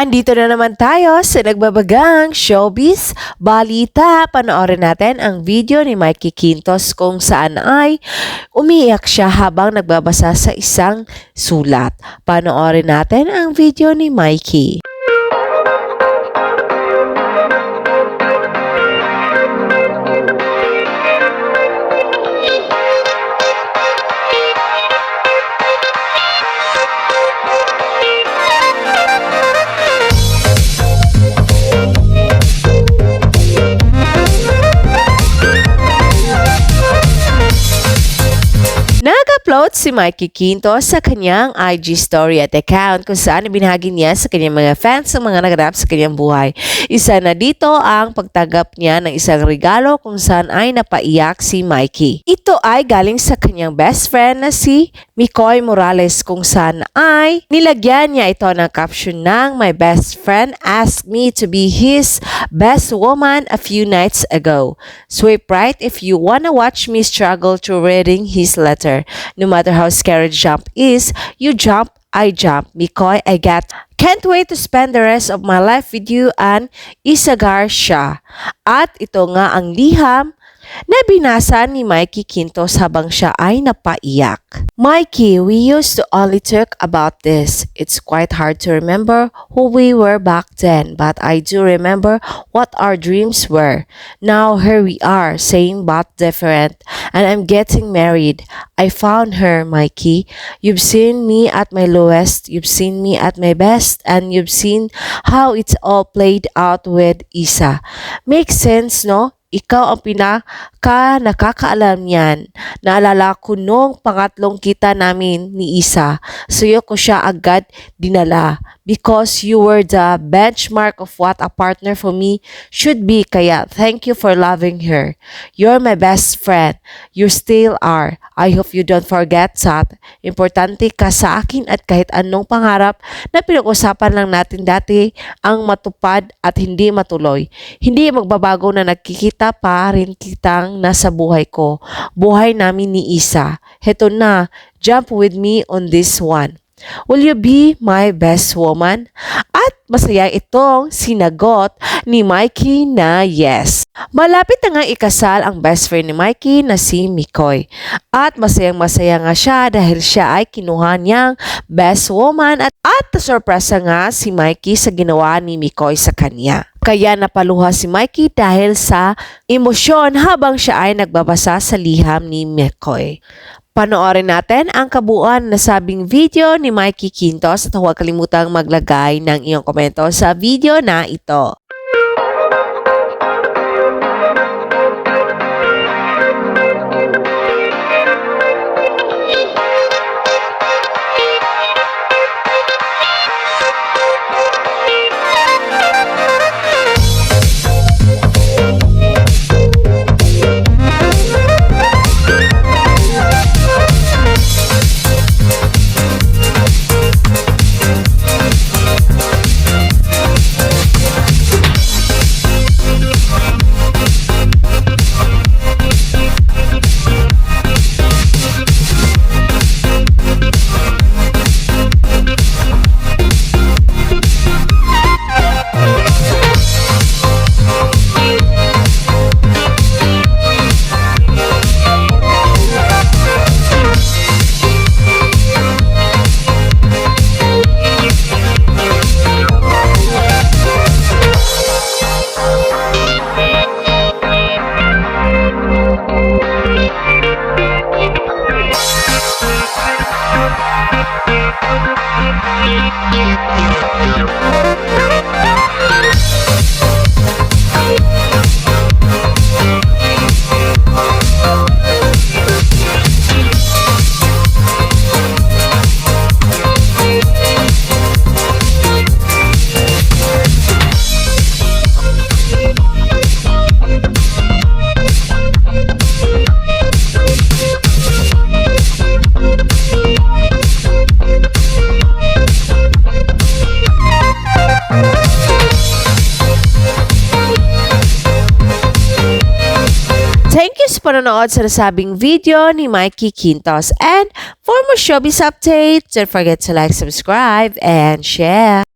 Andito na naman tayo sa nagbabagang showbiz balita. Panoorin natin ang video ni Mikey Quintos kung saan ay umiiyak siya habang nagbabasa sa isang sulat. Panoorin natin ang video ni Mikey. Nag-upload si Mikey Quintos sa kanyang IG story at account kung saan ibinahagi niya sa kanyang mga fans ang mga naganap sa kanyang buhay. Isa na dito ang pagtanggap niya ng isang regalo kung saan ay napaiyak si Mikey. Ito ay galing sa kanyang best friend na si Mikoy Morales kung saan ay nilagyan niya ito ng caption ng "My best friend asked me to be his best woman a few nights ago. Swipe right if you wanna watch me struggle through reading his letter. No matter how scary the jump is, you jump, I jump. Mikoy, I can't wait to spend the rest of my life with you," and Isagar siya. At ito nga ang liham na binasa ni Mikey Quintos habang siya ay napaiyak. "Mikey, we used to only talk about this. It's quite hard to remember who we were back then, but I do remember what our dreams were. Now here we are, same but different, and I'm getting married. I found her, Mikey. You've seen me at my lowest, you've seen me at my best, and you've seen how it's all played out with Isa. Makes sense, no? Ikaw ang pinaka nakakaalam niyan. Naalala ko nung pangatlong kita namin ni Isa. Sa'yo ko siya agad dinala because you were the benchmark of what a partner for me should be. Kaya thank you for loving her. You're my best friend. You still are. I hope you don't forget that. Importante ka sa akin at kahit anong pangarap na pinag-usapan lang natin dati ang matupad at hindi matuloy. Hindi magbabago na nagkikita pa rin kitang nasa buhay ko. Buhay namin ni Isa. Heto na, jump with me on this one. Will you be my best woman?" At masaya itong sinagot ni Mikey na yes. Malapit na nga ikasal ang best friend ni Mikey na si Mikoy. At masayang-masaya nga siya dahil siya ay kinuha niyang best woman at nasurpresa nga si Mikey sa ginawa ni Mikoy sa kanya. Kaya napaluha si Mikey dahil sa emosyon habang siya ay nagbabasa sa liham ni Mikoy. Panoorin natin ang kabuuan na sabing video ni Mikey Quintos at huwag kalimutang maglagay ng iyong komento sa video na ito. panonood sa nasabing video ni Mikey Quintos. And for more showbiz updates, don't forget to like, subscribe, and share.